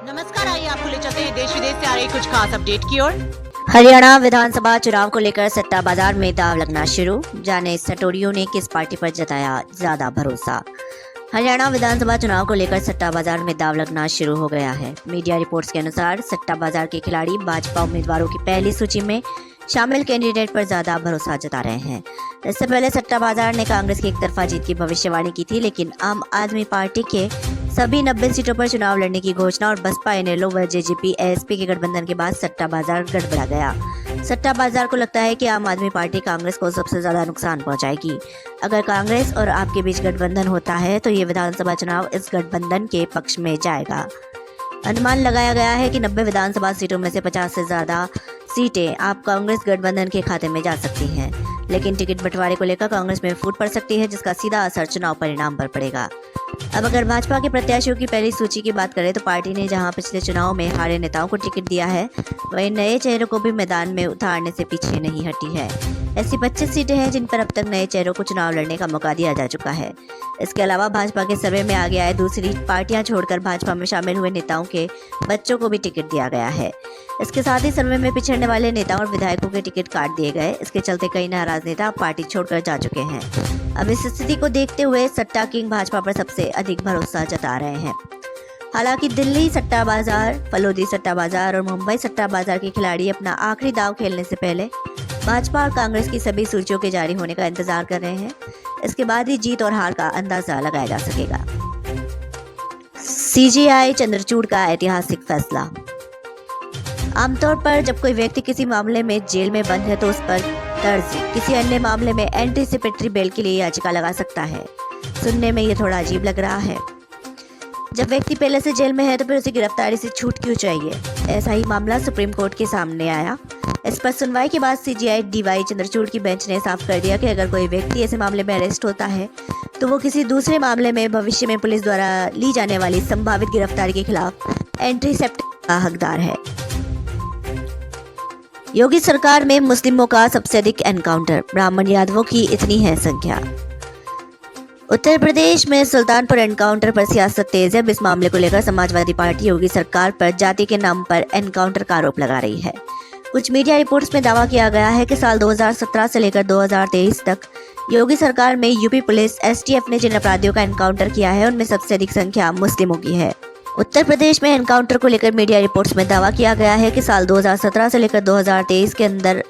नमस्कार, आइए आपको ले चलते हैं देश विदेश से आ रही कुछ खास अपडेट की ओर। हरियाणा विधानसभा चुनाव को लेकर सट्टा बाजार में दांव लगना शुरू। जाने सटोरियों ने किस पार्टी पर जताया ज्यादा भरोसा। हरियाणा विधानसभा चुनाव को लेकर सट्टा बाजार में दांव लगना शुरू हो गया है। मीडिया रिपोर्ट्स के अनुसार सट्टा बाजार के खिलाड़ी भाजपा उम्मीदवारों की पहली सूची में शामिल कैंडिडेट पर ज्यादा भरोसा जता रहे हैं। इससे पहले सट्टा बाजार ने कांग्रेस की एक तरफा जीत की भविष्यवाणी की थी, लेकिन आम आदमी पार्टी के सभी 90 सीटों पर चुनाव लड़ने की घोषणा और बसपा इनेलो व जेजेपी एएसपी के गठबंधन के बाद सट्टा बाजार गड़बड़ा गया। सट्टा बाजार को लगता है कि आम आदमी पार्टी कांग्रेस को सबसे ज्यादा नुकसान पहुंचाएगी। अगर कांग्रेस और आपके बीच गठबंधन होता है तो ये विधानसभा चुनाव इस गठबंधन के पक्ष में जाएगा। अनुमान लगाया गया है कि 90 विधानसभा सीटों में से 50 से ज्यादा सीटें आप कांग्रेस गठबंधन के खाते में जा सकती हैं, लेकिन टिकट बंटवारे को लेकर कांग्रेस में फूट पड़ सकती है, जिसका सीधा असर चुनाव परिणाम पर पड़ेगा। अब अगर भाजपा के प्रत्याशियों की पहली सूची की बात करें तो पार्टी ने जहां पिछले चुनाव में हारे नेताओं को टिकट दिया है, वहीं नए चेहरों को भी मैदान में उतारने से पीछे नहीं हटी है। ऐसी 25 सीटें हैं जिन पर अब तक नए चेहरों को चुनाव लड़ने का मौका दिया जा चुका है। इसके अलावा भाजपा के सर्वे में आगे आए दूसरी पार्टियां छोड़कर भाजपा में शामिल हुए नेताओं के बच्चों को भी टिकट दिया गया है। इसके साथ ही सर्वे में पिछड़ने वाले नेताओं और विधायकों के टिकट काट दिए गए। इसके चलते कई नाराज नेता पार्टी छोड़कर जा चुके हैं। अब इस स्थिति को देखते हुए सट्टा किंग भाजपा पर सबसे अधिक भरोसा जता रहे हैं। हालांकि दिल्ली सट्टा बाजार, फलोदी सट्टा बाजार और मुंबई सट्टा बाजार के खिलाड़ी अपना आखिरी दांव खेलने से पहले भाजपा और कांग्रेस की सभी सूचियों के जारी होने का इंतजार कर रहे हैं। इसके बाद ही जीत और हार का अंदाजा लगाया जा सकेगा। सीजेआई चंद्रचूड़ का ऐतिहासिक फैसला। आमतौर पर जब कोई व्यक्ति किसी मामले में जेल में बंद है तो उस पर दर्ज किसी अन्य मामले में एंटीसिपेटरी बेल के लिए याचिका लगा सकता है। सुनने में ये थोड़ा अजीब लग रहा है। जब व्यक्ति पहले से जेल में है तो फिर उसे गिरफ्तारी से छूट क्यों चाहिए? ऐसा ही मामला सुप्रीम कोर्ट के सामने आया। इस पर सुनवाई के बाद सीजेआई डीवाई चंद्रचूड़ की बेंच ने साफ कर दिया कि अगर कोई व्यक्ति ऐसे मामले में अरेस्ट होता है तो वो किसी दूसरे मामले में भविष्य में पुलिस द्वारा ली जाने वाली संभावित गिरफ्तारी के खिलाफ एंटीसेप्टिक का हकदार है। योगी सरकार में मुस्लिमों का सबसे अधिक एनकाउंटर, ब्राह्मण यादवों की इतनी है संख्या। उत्तर प्रदेश में सुल्तानपुर एनकाउंटर पर सियासत तेज है। इस मामले को लेकर समाजवादी पार्टी योगी सरकार पर जाति के नाम पर एनकाउंटर का आरोप लगा रही है। कुछ मीडिया रिपोर्ट्स में दावा किया गया है कि साल 2017 से लेकर 2023 तक योगी सरकार में यूपी पुलिस एसटीएफ ने जिन अपराधियों का एनकाउंटर किया है उनमें सबसे अधिक संख्या मुस्लिमों की है। उत्तर प्रदेश में एनकाउंटर को लेकर मीडिया रिपोर्ट्स में दावा किया गया है कि साल 2017 से लेकर 2023 के अंदर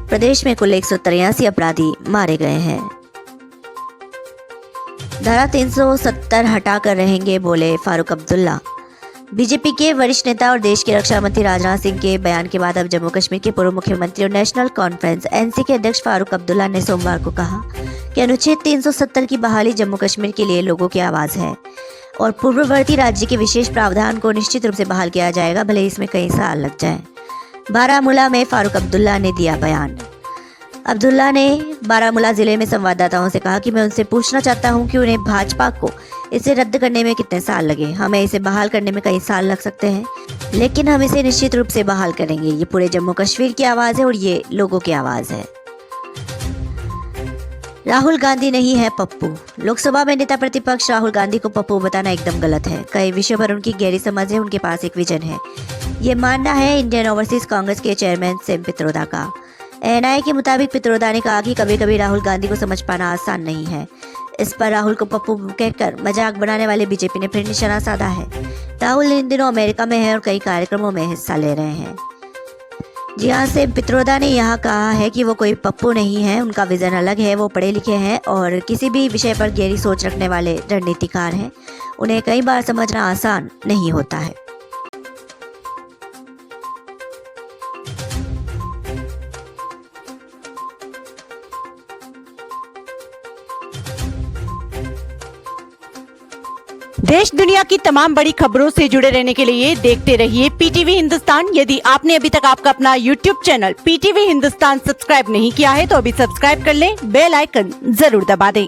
प्रदेश में कुल 183 अपराधी मारे गए हैं। धारा 370 हटाकर रहेंगे, बोले फारूक अब्दुल्ला। बीजेपी के वरिष्ठ नेता और देश के रक्षा मंत्री राजनाथ सिंह के बयान के बाद अब जम्मू कश्मीर के पूर्व मुख्यमंत्री और नेशनल कॉन्फ्रेंस एनसी के अध्यक्ष फारूक अब्दुल्ला ने सोमवार को कहा कि अनुच्छेद 370 की बहाली जम्मू कश्मीर के लिए लोगों की आवाज़ है और पूर्ववर्ती राज्य के विशेष प्रावधान को निश्चित रूप से बहाल किया जाएगा, भले इसमें कई साल लग जाएं। बारामूला में फारूक अब्दुल्ला ने दिया बयान। अब्दुल्ला ने बारामूला जिले में संवाददाताओं से कहा कि मैं उनसे पूछना चाहता हूं कि उन्हें भाजपा को इसे रद्द करने में कितने साल लगे। हमें इसे बहाल करने में कई साल लग सकते हैं, लेकिन हम इसे निश्चित रूप से बहाल करेंगे। ये पूरे जम्मू कश्मीर की आवाज़ है और ये लोगों की आवाज़ है। राहुल गांधी नहीं है पप्पू। लोकसभा में नेता प्रतिपक्ष राहुल गांधी को पप्पू बताना एकदम गलत है। कई विषयों पर उनकी गहरी समझ है, उनके पास एक विजन है, ये मानना है इंडियन ओवरसीज कांग्रेस के चेयरमैन सेम पित्रोदा का। एएनआई के मुताबिक पित्रोदा ने कहा कि कभी कभी राहुल गांधी को समझ पाना आसान नहीं है। इस पर राहुल को पप्पू कहकर मजाक बनाने वाले बीजेपी ने फिर निशाना साधा है। राहुल इन दिनों अमेरिका में है और कई कार्यक्रमों में हिस्सा ले रहे हैं। जी हाँ, सेम पित्रोदा ने यहाँ कहा है कि वो कोई पप्पू नहीं है, उनका विजन अलग है, वो पढ़े लिखे हैं और किसी भी विषय पर गहरी सोच रखने वाले रणनीतिकार हैं। उन्हें कई बार समझना आसान नहीं होता है। देश दुनिया की तमाम बड़ी खबरों से जुड़े रहने के लिए देखते रहिए पीटीवी हिंदुस्तान। यदि आपने अभी तक आपका अपना YouTube channel PTV Hindustan subscribe नहीं किया है तो अभी सब्सक्राइब कर लें, बेल आइकन जरूर दबा दें।